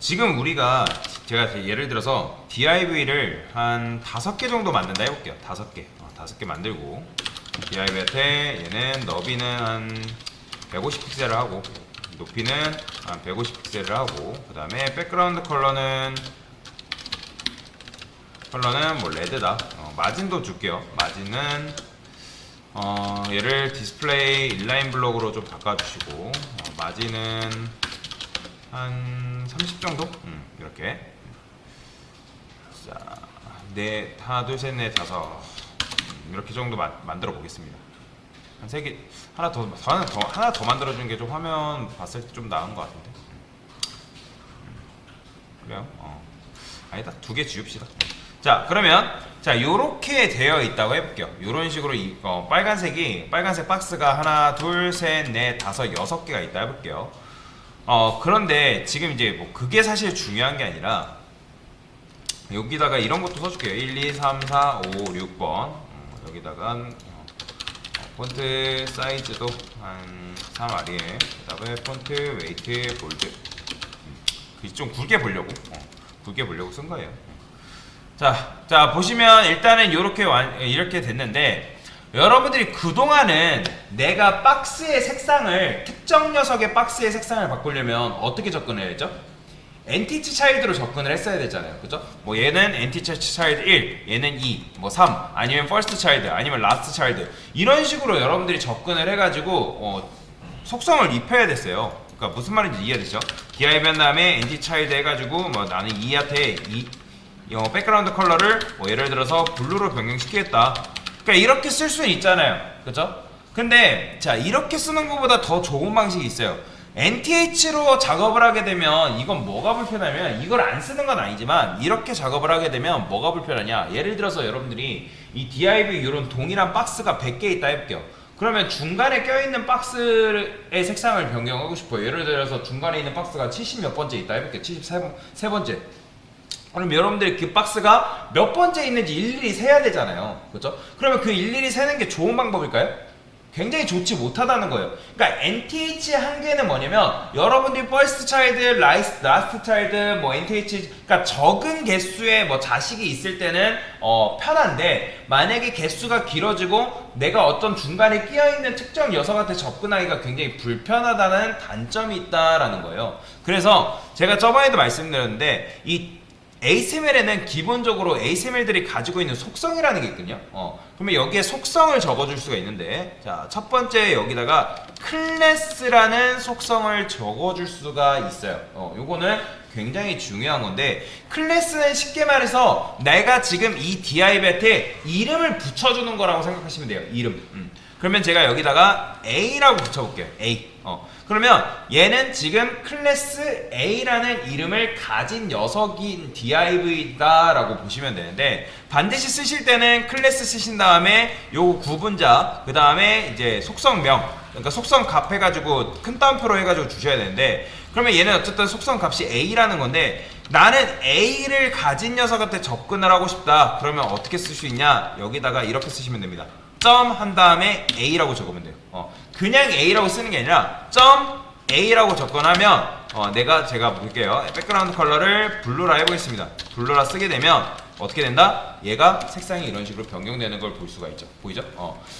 지금 우리가 제가 예를 들어서 div를 한 5개 정도 만든다 해볼게요. 5개 5개 만들고 div한테 얘는 너비는 한 150픽셀을 하고 높이는 한 150픽셀을 하고 그 다음에 백그라운드 컬러는 뭐 레드다. 마진도 줄게요. 마진은 얘를 디스플레이 인라인 블록으로 좀 바꿔주시고 마진은 한 30 정도? 이렇게. 자, 하나, 둘, 셋, 넷, 다섯. 이렇게 정도 만들어 보겠습니다. 한 3개, 하나 더 만들어주는 게 좀 화면 봤을 때 좀 나은 것 같은데. 그래요? 아니다, 2개 지웁시다. 자, 그러면 자 요렇게 되어 있다고 해볼게요. 요런 식으로 빨간색 박스가 하나, 둘, 셋, 넷, 다섯, 6개가 있다 해볼게요. 그런데 지금 이제 뭐 그게 사실 중요한 게 아니라 여기다가 이런 것도 써줄게요. 1, 2, 3, 4, 5, 6번 여기다가 폰트 사이즈도 한 3R이에 그 다음에 폰트 웨이트 볼드 좀 굵게 보려고 쓴 거예요. 자 보시면 일단은 이렇게 됐는데 여러분들이 그동안은 내가 박스의 색상을 특정 녀석의 박스의 색상을 바꾸려면 어떻게 접근해야 되죠? 엔티티 차일드로 접근을 했어야 되잖아요. 그죠? 뭐 얘는 엔티티 차일드 1, 얘는 2, 뭐 3, 아니면 퍼스트 차일드, 아니면 라스트 차일드 이런 식으로 여러분들이 접근을 해가지고 속성을 입혀야 됐어요. 그러니까 무슨 말인지 이해되죠? div 한 다음에 엔티티 차일드 해가지고 뭐 나는 2한테 백그라운드 컬러를 뭐 예를 들어서 블루로 변경시키겠다. 그러니까 이렇게 쓸 수는 있잖아요. 그죠? 근데 자 이렇게 쓰는 것보다 더 좋은 방식이 있어요. NTH로 작업을 하게 되면 이건 뭐가 불편하면 이걸 안 쓰는 건 아니지만 이렇게 작업을 하게 되면 뭐가 불편하냐. 예를 들어서 여러분들이 이 div 이런 동일한 박스가 100개 있다 해볼게요. 그러면 중간에 껴있는 박스의 색상을 변경하고 싶어요. 예를 들어서 중간에 있는 박스가 70 몇 번째 있다 해볼게요. 73번째. 그럼 여러분들이 그 박스가 몇 번째 있는지 일일이 세야 되잖아요. 그렇죠? 그러면 그 일일이 세는 게 좋은 방법일까요? 굉장히 좋지 못하다는 거예요. 그러니까 NTH의 한계는 뭐냐면 여러분들이 first child, last child, 뭐 NTH 그러니까 적은 개수의 뭐 자식이 있을 때는 편한데 만약에 개수가 길어지고 내가 어떤 중간에 끼어있는 특정 녀석한테 접근하기가 굉장히 불편하다는 단점이 있다라는 거예요. 그래서 제가 저번에도 말씀드렸는데 이 HTML에는 기본적으로 HTML들이 가지고 있는 속성이라는 게 있거든요. 그러면 여기에 속성을 적어줄 수가 있는데, 자, 첫 번째 여기다가 클래스라는 속성을 적어줄 수가 있어요. 요거는 굉장히 중요한 건데, 클래스는 쉽게 말해서 내가 지금 이 div한테 이름을 붙여주는 거라고 생각하시면 돼요. 이름. 그러면 제가 여기다가 A라고 붙여볼게요. A. 그러면 얘는 지금 클래스 A라는 이름을 가진 녀석인 div이다 라고 보시면 되는데 반드시 쓰실 때는 클래스 쓰신 다음에 요 구분자 그 다음에 이제 속성명 그러니까 속성 값 해가지고 큰 따옴표로 해가지고 주셔야 되는데 그러면 얘는 어쨌든 속성 값이 A라는 건데 나는 A를 가진 녀석한테 접근을 하고 싶다. 그러면 어떻게 쓸 수 있냐? 여기다가 이렇게 쓰시면 됩니다. 점 한 다음에 A라고 적으면 돼요. 그냥 A라고 쓰는 게 아니라 점 A라고 접근하면 제가 볼게요. 백그라운드 컬러를 블루라 해보겠습니다. 블루라 쓰게 되면 어떻게 된다? 얘가 색상이 이런 식으로 변경되는 걸 볼 수가 있죠. 보이죠?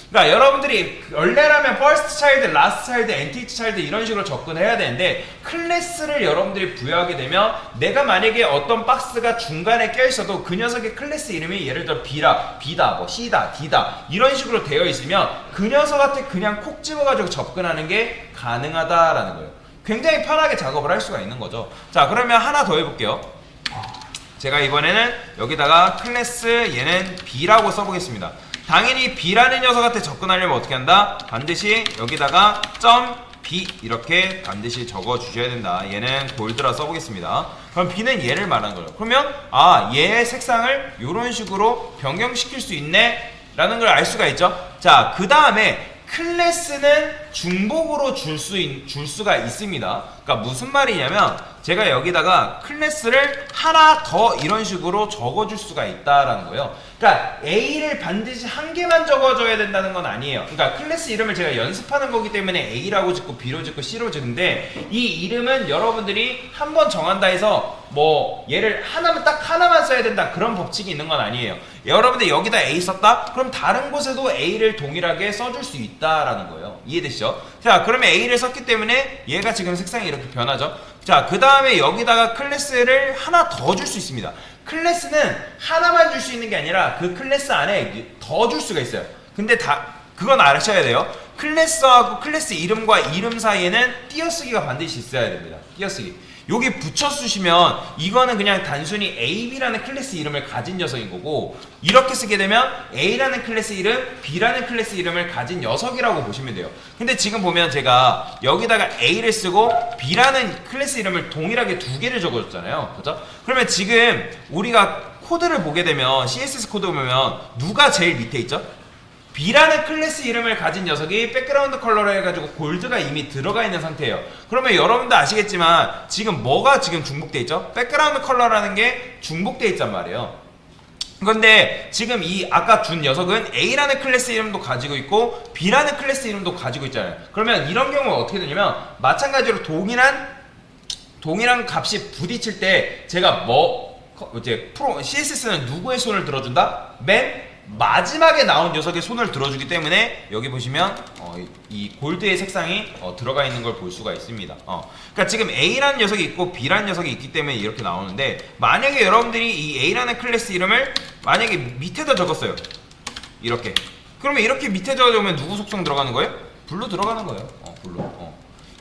그러니까 여러분들이 원래라면 first child, last child, entity child 이런 식으로 접근해야 되는데 클래스를 여러분들이 부여하게 되면 내가 만약에 어떤 박스가 중간에 껴있어도 그 녀석의 클래스 이름이 예를 들어 B다, 뭐 C다, D다 이런 식으로 되어 있으면 그 녀석한테 그냥 콕 집어가지고 접근하는 게 가능하다라는 거예요. 굉장히 편하게 작업을 할 수가 있는 거죠. 자, 그러면 하나 더 해볼게요. 제가 이번에는 여기다가 클래스 얘는 B라고 써보겠습니다. 당연히 B라는 녀석한테 접근하려면 어떻게 한다? 반드시 여기다가 .B 이렇게 반드시 적어 주셔야 된다. 얘는 골드라 써보겠습니다. 그럼 B는 얘를 말하는 거예요. 그러면 얘의 색상을 이런 식으로 변경시킬 수 있네 라는 걸 알 수가 있죠. 자, 그 다음에 클래스는 중복으로 줄 수가 있습니다. 그러니까 무슨 말이냐면 제가 여기다가 클래스를 하나 더 이런 식으로 적어줄 수가 있다라는 거예요. 그러니까 A를 반드시 한 개만 적어줘야 된다는 건 아니에요. 그러니까 클래스 이름을 제가 연습하는 거기 때문에 A라고 짓고 B로 짓고 C로 짓는데, 이 이름은 여러분들이 한 번 정한다 해서 뭐 얘를 하나만 딱 하나만 써야 된다 그런 법칙이 있는 건 아니에요. 여러분들 여기다 A 썼다? 그럼 다른 곳에도 A를 동일하게 써줄 수 있다라는 거예요. 이해되시죠? 자, 그러면 A를 썼기 때문에 얘가 지금 색상이 이렇게 변하죠. 자, 그 다음에 여기다가 클래스를 하나 더 줄 수 있습니다. 클래스는 하나만 줄 수 있는 게 아니라 그 클래스 안에 더 줄 수가 있어요. 근데 그건 아셔야 돼요. 클래스하고 클래스 이름과 이름 사이에는 띄어쓰기가 반드시 있어야 됩니다. 띄어쓰기. 여기 붙여 쓰시면 이거는 그냥 단순히 AB라는 클래스 이름을 가진 녀석인 거고, 이렇게 쓰게 되면 A라는 클래스 이름, B라는 클래스 이름을 가진 녀석이라고 보시면 돼요. 근데 지금 보면 제가 여기다가 A를 쓰고 B라는 클래스 이름을 동일하게 두 개를 적어줬잖아요. 그죠? 그러면 지금 우리가 코드를 보게 되면, CSS 코드 보면 누가 제일 밑에 있죠? B라는 클래스 이름을 가진 녀석이 백그라운드 컬러로 해가지고 골드가 이미 들어가 있는 상태예요. 그러면 여러분도 아시겠지만 지금 뭐가 지금 중복돼 있죠? 백그라운드 컬러라는 게 중복돼 있단 말이에요. 그런데 지금 이 아까 준 녀석은 A라는 클래스 이름도 가지고 있고 B라는 클래스 이름도 가지고 있잖아요. 그러면 이런 경우는 어떻게 되냐면, 마찬가지로 동일한 값이 부딪힐 때 제가 이제 CSS는 누구의 손을 들어준다? 맨 마지막에 나온 녀석의 손을 들어주기 때문에 여기 보시면 이 골드의 색상이 들어가 있는 걸 볼 수가 있습니다. 그러니까 지금 A라는 녀석이 있고 B라는 녀석이 있기 때문에 이렇게 나오는데, 만약에 여러분들이 이 A라는 클래스 이름을 만약에 밑에다 적었어요. 이렇게. 그러면 이렇게 밑에 적으면 누구 속성 들어가는 거예요? 블루 들어가는 거예요. 블루.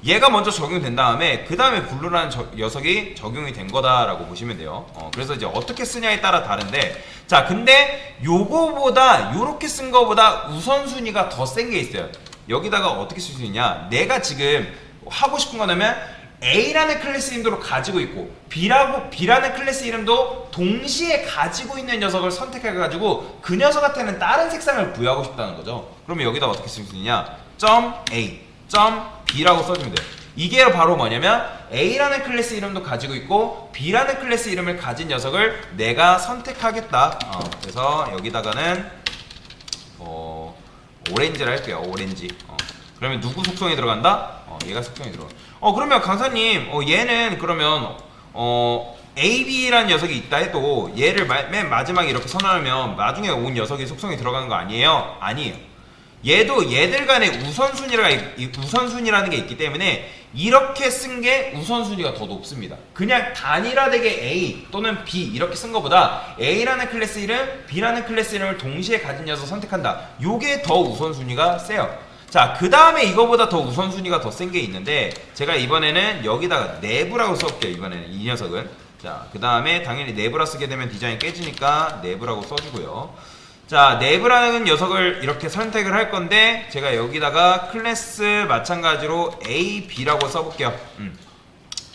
얘가 먼저 적용된 다음에 그 다음에 블루라는 녀석이 적용이 된 거다라고 보시면 돼요. 그래서 이제 어떻게 쓰냐에 따라 다른데, 자, 근데 요거보다 요렇게 쓴 거보다 우선순위가 더 센 게 있어요. 여기다가 어떻게 쓸 수 있냐, 내가 지금 하고 싶은 거냐면 A라는 클래스 이름도 가지고 있고 B라는 클래스 이름도 동시에 가지고 있는 녀석을 선택해가지고 그 녀석한테는 다른 색상을 부여하고 싶다는 거죠. 그러면 여기다 어떻게 쓸 수 있냐, .A, .B라고 써주면 돼요. 이게 바로 뭐냐면 A라는 클래스 이름도 가지고 있고 B라는 클래스 이름을 가진 녀석을 내가 선택하겠다. 그래서 여기다가는 오렌지를 할게요. 오렌지. 그러면 누구 속성이 들어간다? 얘가 속성이 들어가. 그러면 강사님, 얘는 그러면 AB라는 녀석이 있다 해도 얘를 맨 마지막에 이렇게 선언하면 나중에 온 녀석이 속성이 들어가는 거 아니에요? 아니에요. 얘도 얘들 간의 우선순위라는 게 있기 때문에 이렇게 쓴 게 우선순위가 더 높습니다. 그냥 단일화되게 A 또는 B 이렇게 쓴 것보다 A라는 클래스 이름, B라는 클래스 이름을 동시에 가진 녀석 선택한다. 요게 더 우선순위가 세요. 자, 그 다음에 이거보다 더 우선순위가 더 센 게 있는데, 제가 이번에는 여기다가 내부라고 써볼게요. 이번에는 이 녀석은. 자, 그 다음에 당연히 내부라 쓰게 되면 디자인이 깨지니까 내부라고 써주고요. 자, 내부라는 녀석을 이렇게 선택을 할 건데, 제가 여기다가 클래스 마찬가지로 A, B라고 써볼게요.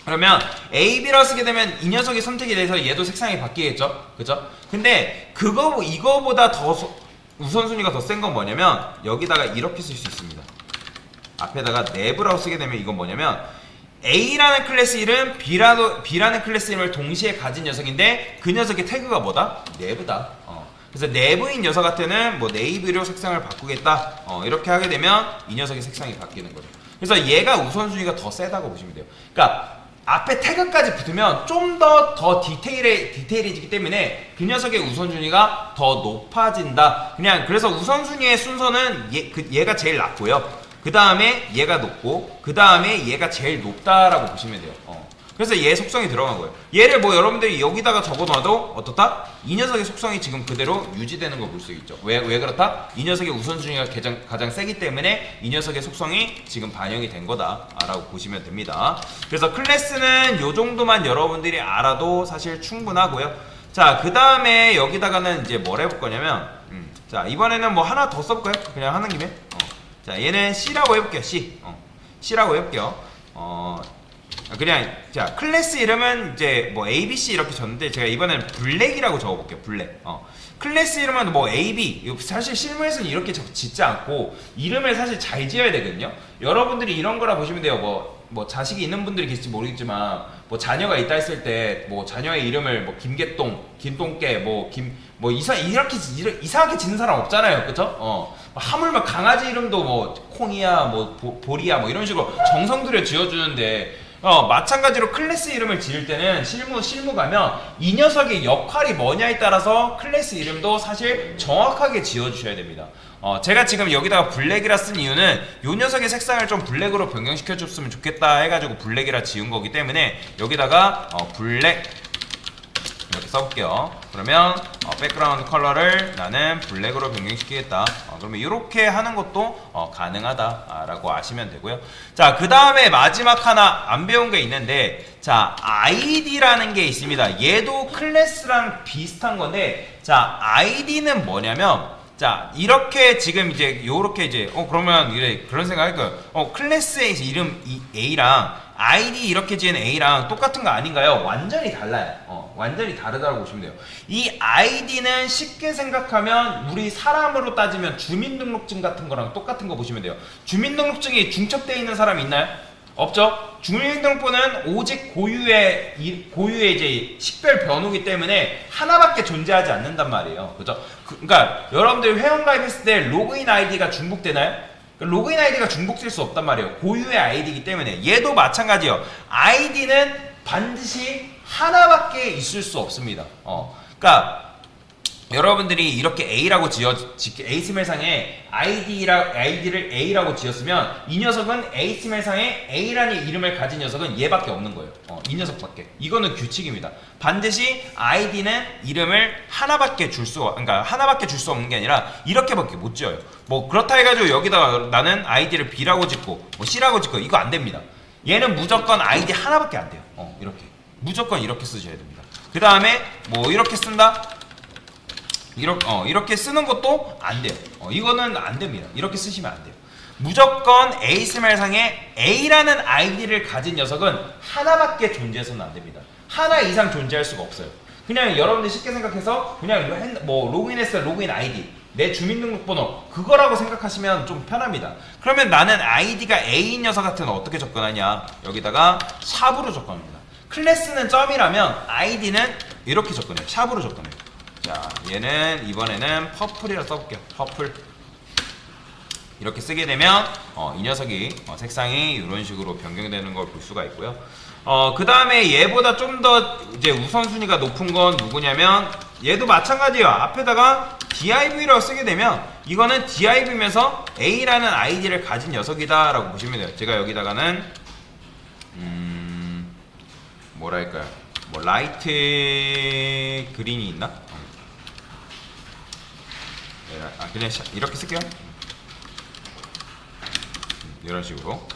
그러면 A, B라고 쓰게 되면 이 녀석이 선택이 돼서 얘도 색상이 바뀌겠죠? 그죠? 근데 이거보다 더 우선순위가 더 센 건 뭐냐면, 여기다가 이렇게 쓸 수 있습니다. 앞에다가 내부라고 쓰게 되면 이건 뭐냐면, A라는 클래스 이름, B라는 클래스 이름을 동시에 가진 녀석인데 그 녀석의 태그가 뭐다? 내부다. 그래서 내부인 녀석한테는 뭐 네이비로 색상을 바꾸겠다. 이렇게 하게 되면 이 녀석의 색상이 바뀌는 거죠. 그래서 얘가 우선순위가 더 세다고 보시면 돼요. 그러니까 앞에 태그까지 붙으면 좀 더 디테일해지기 때문에 그 녀석의 우선순위가 더 높아진다. 그냥 그래서 우선순위의 순서는 얘가 제일 낮고요. 그 다음에 얘가 높고 그 다음에 얘가 제일 높다라고 보시면 돼요. 그래서 얘 속성이 들어간 거예요. 얘를 뭐 여러분들이 여기다가 적어놔도 어떻다? 이 녀석의 속성이 지금 그대로 유지되는 걸 볼 수 있죠. 왜 그렇다? 이 녀석의 우선순위가 가장 세기 때문에 이 녀석의 속성이 지금 반영이 된 거다라고 보시면 됩니다. 그래서 클래스는 요 정도만 여러분들이 알아도 사실 충분하고요. 자, 그 다음에 여기다가는 이제 뭘 해볼 거냐면, 자, 이번에는 뭐 하나 더 써볼까요? 그냥 하는 김에. 자, 얘는 C라고 해볼게요. C라고 해볼게요. 그냥 자, 클래스 이름은 이제 뭐 ABC 이렇게 줬는데 제가 이번에는 블랙이라고 적어볼게요. 블랙. 클래스 이름은 뭐 AB. 사실 실무에서는 이렇게 짓지 않고 이름을 사실 잘 지어야 되거든요. 여러분들이 이런 거라 보시면 돼요. 뭐 뭐 자식이 있는 분들이 계실지 모르겠지만 뭐 자녀가 있다 했을 때 뭐 자녀의 이름을 뭐 김개똥, 김똥개, 뭐 이렇게 이상하게 짓는 사람 없잖아요, 그쵸? 하물며 강아지 이름도 뭐 콩이야, 뭐 보리야, 뭐 이런 식으로 정성 들여 지어주는데 마찬가지로 클래스 이름을 지을 때는 실무 가면 이 녀석의 역할이 뭐냐에 따라서 클래스 이름도 사실 정확하게 지어주셔야 됩니다. 제가 지금 여기다가 블랙이라 쓴 이유는 요 녀석의 색상을 좀 블랙으로 변경시켜 줬으면 좋겠다 해가지고 블랙이라 지은 거기 때문에 여기다가 블랙 이렇게 써볼게요. 그러면 백그라운드 컬러를 나는 블랙으로 변경시키겠다. 그러면 이렇게 하는 것도 가능하다라고 아시면 되고요. 자, 그 다음에 마지막 하나 안 배운 게 있는데, 자, ID라는 게 있습니다. 얘도 클래스랑 비슷한 건데, 자, ID는 뭐냐면, 자, 이렇게 지금 이제 요렇게 이제 그러면 그런 생각할 거예요. 클래스의 이름 A랑 아이디 이렇게 지은 A랑 똑같은 거 아닌가요? 완전히 달라요. 완전히 다르다고 보시면 돼요. 이 아이디는 쉽게 생각하면 우리 사람으로 따지면 주민등록증 같은 거랑 똑같은 거 보시면 돼요. 주민등록증이 중첩되어 있는 사람이 있나요? 없죠? 주민등록부는 오직 고유의 이제 식별 번호기 때문에 하나밖에 존재하지 않는단 말이에요. 그죠? 그러니까 여러분들 회원가입했을 때 로그인 아이디가 중복되나요? 로그인 아이디가 중복될 수 없단 말이에요. 고유의 아이디이기 때문에. 얘도 마찬가지예요. 아이디는 반드시 하나밖에 있을 수 없습니다. 그러니까 여러분들이 이렇게 A라고 ASML상에 아이디를 A라고 지었으면 이 녀석은 ASML상에 A라는 이름을 가진 녀석은 얘밖에 없는 거예요. 이 녀석밖에. 이거는 규칙입니다. 반드시 아이디는 이름을 하나밖에 줄 수 없는 게 아니라 이렇게밖에 못 지어요. 뭐 그렇다 해가지고 여기다가 나는 아이디를 B라고 짓고 뭐 C라고 짓고 이거 안 됩니다. 얘는 무조건 아이디 하나밖에 안 돼요. 이렇게. 무조건 이렇게 쓰셔야 됩니다. 그 다음에 뭐 이렇게 쓴다? 이렇게 쓰는 것도 안 돼요. 이거는 안 됩니다. 이렇게 쓰시면 안 돼요. 무조건 ASML상에 A라는 아이디를 가진 녀석은 하나밖에 존재해서는 안 됩니다. 하나 이상 존재할 수가 없어요. 그냥 여러분들 쉽게 생각해서 그냥 뭐 로그인했어요. 로그인 아이디. 내 주민등록번호 그거라고 생각하시면 좀 편합니다. 그러면 나는 아이디가 A인 녀석 같은 건 어떻게 접근하냐? 여기다가 샵으로 접근합니다. 클래스는 점이라면 아이디는 이렇게 접근해요. 샵으로 접근해요. 자, 얘는 이번에는 퍼플이라 써볼게요. 퍼플. 이렇게 쓰게 되면 이 녀석이 색상이 이런 식으로 변경되는 걸 볼 수가 있고요. 그 다음에 얘보다 좀 더 이제 우선순위가 높은 건 누구냐면 얘도 마찬가지예요. 앞에다가 div라고 쓰게 되면 이거는 div면서 A라는 아이디를 가진 녀석이다 라고 보시면 돼요. 제가 여기다가는 뭐랄까요, 뭐 라이트 그린이 있나? 그냥 이렇게 쓸게요. 이런 식으로.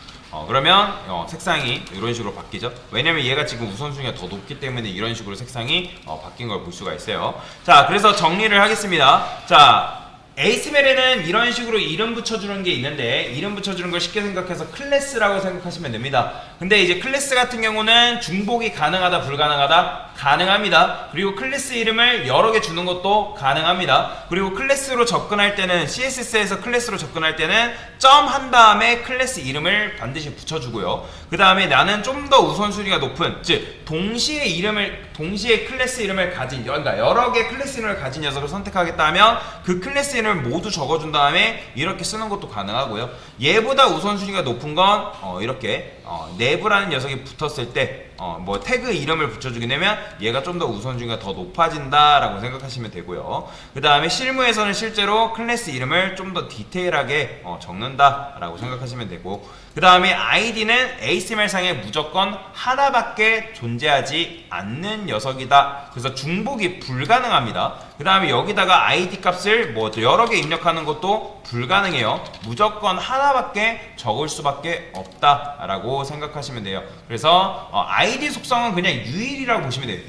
그러면 색상이 이런 식으로 바뀌죠. 왜냐면 얘가 지금 우선순위가 더 높기 때문에 이런 식으로 색상이 바뀐 걸 볼 수가 있어요. 자, 그래서 정리를 하겠습니다. 자, ASML에는 이런 식으로 이름 붙여주는 게 있는데, 이름 붙여주는 걸 쉽게 생각해서 클래스라고 생각하시면 됩니다. 근데 이제 클래스 같은 경우는 중복이 가능하다, 불가능하다? 가능합니다. 그리고 클래스 이름을 여러 개 주는 것도 가능합니다. 그리고 클래스로 접근할 때는, CSS에서 클래스로 접근할 때는 점 한 다음에 클래스 이름을 반드시 붙여주고요. 그 다음에 나는 좀 더 우선순위가 높은, 즉 동시에 클래스 이름을 가진, 그러니까 여러 개 클래스 이름을 가진 녀석을 선택하겠다 하면 그 클래스 이름을 모두 적어준 다음에 이렇게 쓰는 것도 가능하고요. 얘보다 우선순위가 높은 건 이렇게 내부라는 녀석이 붙었을 때 뭐 태그 이름을 붙여주게 되면 얘가 좀 더 우선순위가 더 높아진다 라고 생각하시면 되고요. 그 다음에 실무에서는 실제로 클래스 이름을 좀 더 디테일하게 적는다 라고 생각하시면 되고, 그 다음에 아이디는 ASML상에 무조건 하나밖에 존재하지 않는 녀석이다. 그래서 중복이 불가능합니다. 그 다음에 여기다가 아이디 값을 뭐 여러 개 입력하는 것도 불가능해요. 무조건 하나밖에 적을 수밖에 없다 라고 생각하시면 돼요. 그래서 아이디 속성은 그냥 유일이라고 보시면 돼요.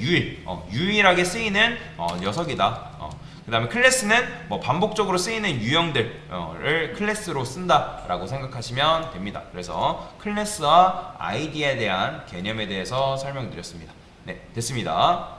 유일하게 쓰이는 녀석이다. 그 다음에 클래스는 뭐 반복적으로 쓰이는 유형들을 클래스로 쓴다라고 생각하시면 됩니다. 그래서 클래스와 아이디에 대한 개념에 대해서 설명드렸습니다. 네, 됐습니다.